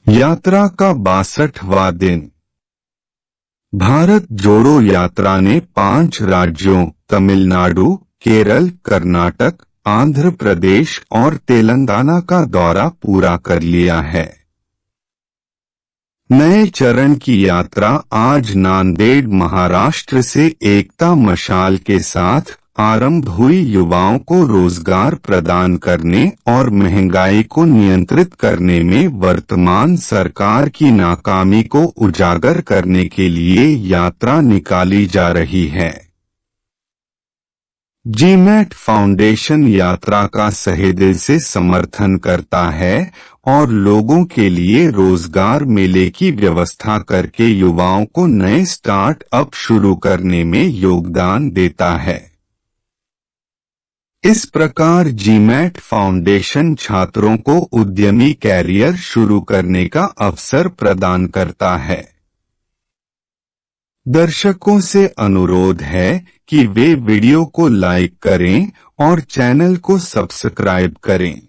यात्रा का 62वां दिन। भारत जोड़ो यात्रा ने 5 राज्यों तमिलनाडु, केरल, कर्नाटक, आंध्र प्रदेश और तेलंगाना का दौरा पूरा कर लिया है। नए चरण की यात्रा आज नांदेड़, महाराष्ट्र से एकता मशाल के साथ आरंभ हुई। युवाओं को रोजगार प्रदान करने और महंगाई को नियंत्रित करने में वर्तमान सरकार की नाकामी को उजागर करने के लिए यात्रा निकाली जा रही है। जीमैट फाउंडेशन यात्रा का सहदिल से समर्थन करता है और लोगों के लिए रोजगार मेले की व्यवस्था करके युवाओं को नए स्टार्टअप शुरू करने में योगदान देता है। इस प्रकार जीमैट फाउंडेशन छात्रों को उद्यमी कैरियर शुरू करने का अवसर प्रदान करता है। दर्शकों से अनुरोध है कि वे वीडियो को लाइक करें और चैनल को सब्सक्राइब करें।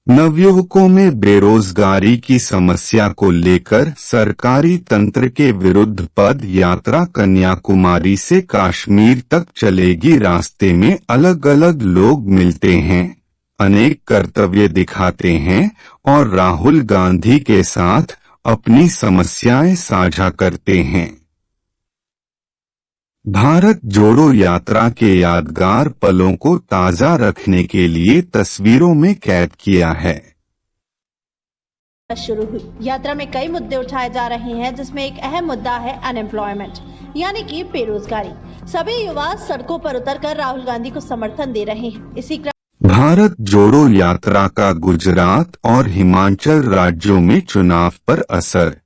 नवयुवकों में बेरोजगारी की समस्या को लेकर सरकारी तंत्र के विरुद्ध पद यात्रा कन्याकुमारी से कश्मीर तक चलेगी। रास्ते में अलग अलग लोग मिलते हैं, अनेक कर्तव्य दिखाते हैं और राहुल गांधी के साथ अपनी समस्याएं साझा करते हैं। भारत जोड़ो यात्रा के यादगार पलों को ताज़ा रखने के लिए तस्वीरों में कैद किया है। शुरू हुई यात्रा में कई मुद्दे उठाए जा रहे हैं, जिसमें एक अहम मुद्दा है अनएम्प्लॉयमेंट यानी कि बेरोजगारी। सभी युवा सड़कों पर उतरकर राहुल गांधी को समर्थन दे रहे हैं। इसी भारत जोड़ो यात्रा का गुजरात और हिमाचल राज्यों में चुनाव पर असर।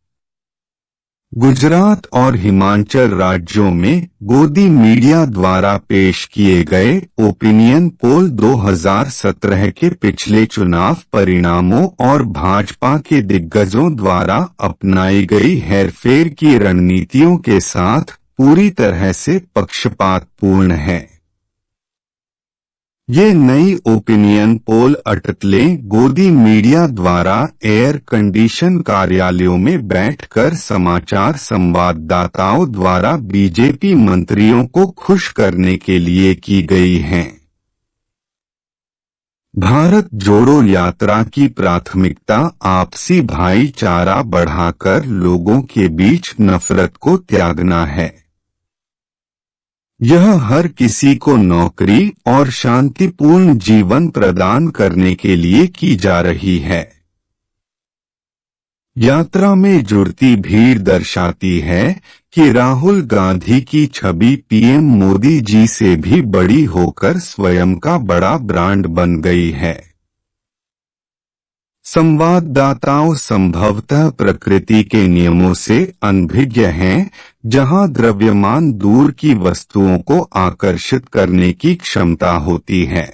गुजरात और हिमाचल राज्यों में गोदी मीडिया द्वारा पेश किए गए ओपिनियन पोल 2017 के पिछले चुनाव परिणामों और भाजपा के दिग्गजों द्वारा अपनाई गई हेरफेर की रणनीतियों के साथ पूरी तरह से पक्षपातपूर्ण है। ये नई ओपिनियन पोल अटकलें गोदी मीडिया द्वारा एयर कंडीशन कार्यालयों में बैठकर समाचार संवाददाताओं द्वारा बीजेपी मंत्रियों को खुश करने के लिए की गई हैं। भारत जोड़ो यात्रा की प्राथमिकता आपसी भाईचारा बढ़ाकर लोगों के बीच नफरत को त्यागना है। यह हर किसी को नौकरी और शांतिपूर्ण जीवन प्रदान करने के लिए की जा रही है। यात्रा में जुड़ती भीड़ दर्शाती है कि राहुल गांधी की छवि पीएम मोदी जी से भी बड़ी होकर स्वयं का बड़ा ब्रांड बन गई है। संवाददाताओं संभवतः प्रकृति के नियमों से अनभिज्ञ हैं, जहां द्रव्यमान दूर की वस्तुओं को आकर्षित करने की क्षमता होती है।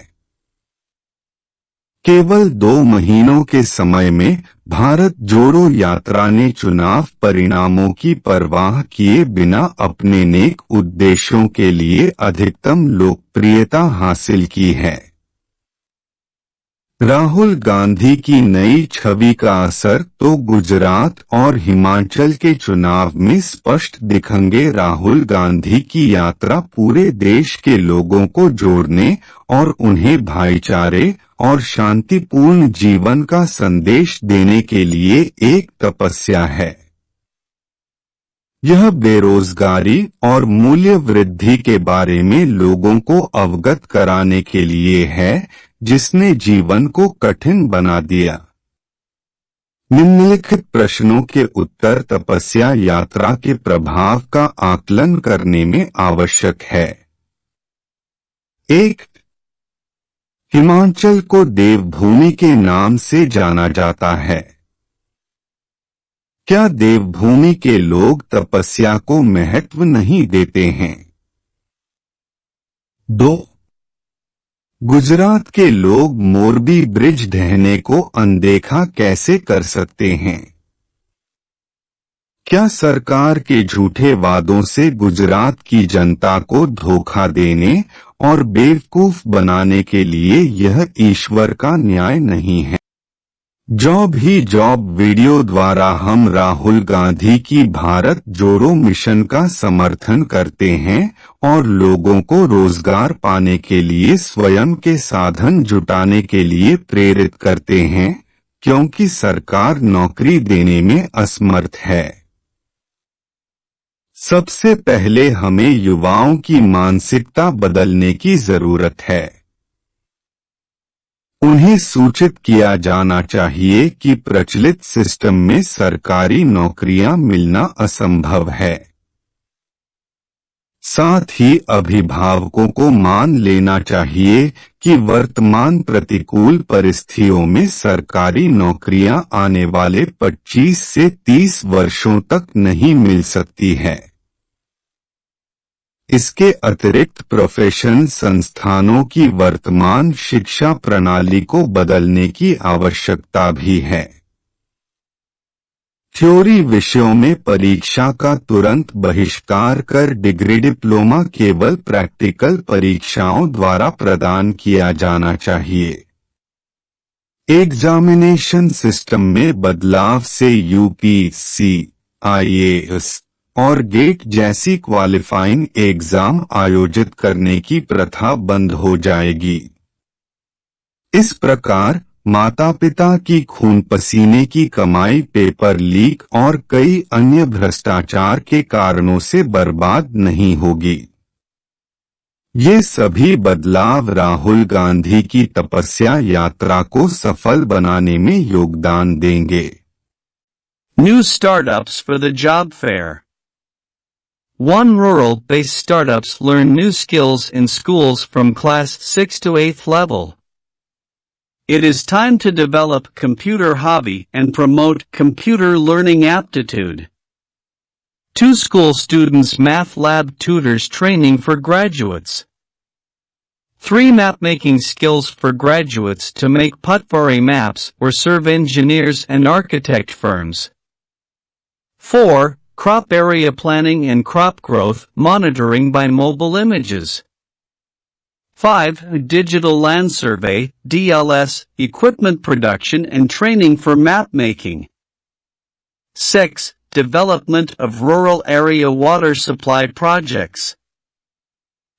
केवल 2 महीनों के समय में भारत जोड़ो यात्रा ने चुनाव परिणामों की परवाह किए बिना अपने नेक उद्देश्यों के लिए अधिकतम लोकप्रियता हासिल की है। राहुल गांधी की नई छवि का असर तो गुजरात और हिमाचल के चुनाव में स्पष्ट दिखेंगे। राहुल गांधी की यात्रा पूरे देश के लोगों को जोड़ने और उन्हें भाईचारे और शांतिपूर्ण जीवन का संदेश देने के लिए एक तपस्या है। यह बेरोजगारी और मूल्य वृद्धि के बारे में लोगों को अवगत कराने के लिए है, जिसने जीवन को कठिन बना दिया। निम्नलिखित प्रश्नों के उत्तर तपस्या यात्रा के प्रभाव का आकलन करने में आवश्यक है। 1. हिमाचल को देवभूमि के नाम से जाना जाता है। क्या देवभूमि के लोग तपस्या को महत्व नहीं देते हैं? 2. गुजरात के लोग मोरबी ब्रिज ढहने को अनदेखा कैसे कर सकते हैं? क्या सरकार के झूठे वादों से गुजरात की जनता को धोखा देने और बेवकूफ बनाने के लिए यह ईश्वर का न्याय नहीं है? जॉब ही जॉब वीडियो द्वारा हम राहुल गांधी की भारत जोड़ो मिशन का समर्थन करते हैं और लोगों को रोजगार पाने के लिए स्वयं के साधन जुटाने के लिए प्रेरित करते हैं, क्योंकि सरकार नौकरी देने में असमर्थ है। सबसे पहले हमें युवाओं की मानसिकता बदलने की जरूरत है। उन्हें सूचित किया जाना चाहिए कि प्रचलित सिस्टम में सरकारी नौकरियां मिलना असंभव है। साथ ही अभिभावकों को मान लेना चाहिए कि वर्तमान प्रतिकूल परिस्थितियों में सरकारी नौकरियां आने वाले 25 से 30 वर्षों तक नहीं मिल सकती है। इसके अतिरिक्त प्रोफेशन संस्थानों की वर्तमान शिक्षा प्रणाली को बदलने की आवश्यकता भी है। थ्योरी विषयों में परीक्षा का तुरंत बहिष्कार कर डिग्री डिप्लोमा केवल प्रैक्टिकल परीक्षाओं द्वारा प्रदान किया जाना चाहिए। एग्जामिनेशन सिस्टम में बदलाव से यूपीएससी, आईएएस और गेट जैसी क्वालिफाइंग एग्जाम आयोजित करने की प्रथा बंद हो जाएगी। इस प्रकार माता पिता की खून पसीने की कमाई पेपर लीक और कई अन्य भ्रष्टाचार के कारणों से बर्बाद नहीं होगी। ये सभी बदलाव राहुल गांधी की तपस्या यात्रा को सफल बनाने में योगदान देंगे। New startups for the job fair. 1. Rural-based startups learn new skills in schools from class 6 to 8th level. It is time to develop computer hobby and promote computer learning aptitude. 2 school students math lab tutors training for graduates. 3 map-making skills for graduates to make Putvari maps or serve engineers and architect firms. 4. Crop area planning and crop growth monitoring by mobile images. 5. Digital land survey, DLS, equipment production and training for map making. 6. Development of rural area water supply projects.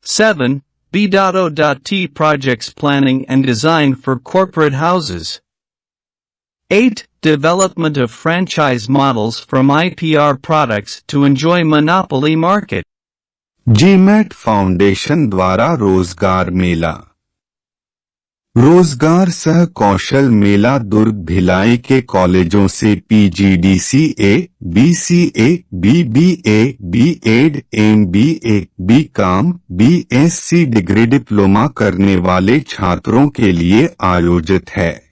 7. B.O.T projects planning and design for corporate houses. 8. Development of franchise models from IPR products to enjoy monopoly market. GMAT foundation द्वारा रोजगार मेला। रोजगार सह कौशल मेला दुर्ग भिलाई के कॉलेजों से PGDCA, BCA, BBA, BEd, MBA, BCom, BSc degree diploma करने वाले छात्रों के लिए आयोजित है।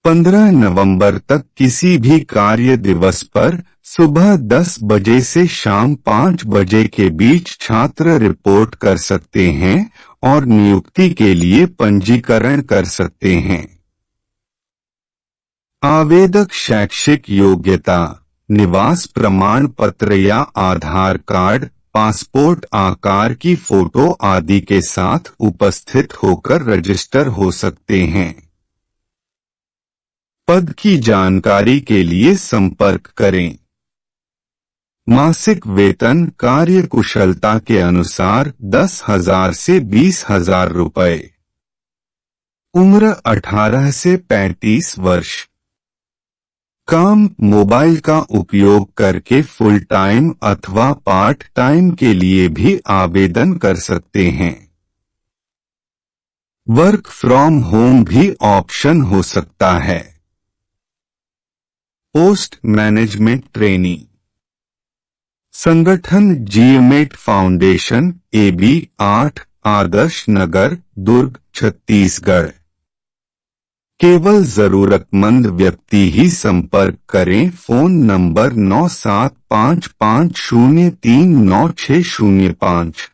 15 नवंबर तक किसी भी कार्य दिवस पर सुबह 10 बजे से शाम 5 बजे के बीच छात्र रिपोर्ट कर सकते हैं और नियुक्ति के लिए पंजीकरण कर सकते हैं। आवेदक शैक्षिक योग्यता, निवास प्रमाण पत्र या आधार कार्ड, पासपोर्ट आकार की फोटो आदि के साथ उपस्थित होकर रजिस्टर हो सकते हैं। पद की जानकारी के लिए संपर्क करें। मासिक वेतन कार्य कुशलता के अनुसार 10,000 से 20,000 रुपए। उम्र 18 से 35 वर्ष। काम मोबाइल का उपयोग करके फुल टाइम अथवा पार्ट टाइम के लिए भी आवेदन कर सकते हैं। वर्क फ्रॉम होम भी ऑप्शन हो सकता है। Post management trainee. संगठन GMAT foundation, AB 8, Adarsh Nagar, दुर्ग, छत्तीसगढ़। केवल जरूरतमंद व्यक्ति ही संपर्क करें। Phone number 9755039605।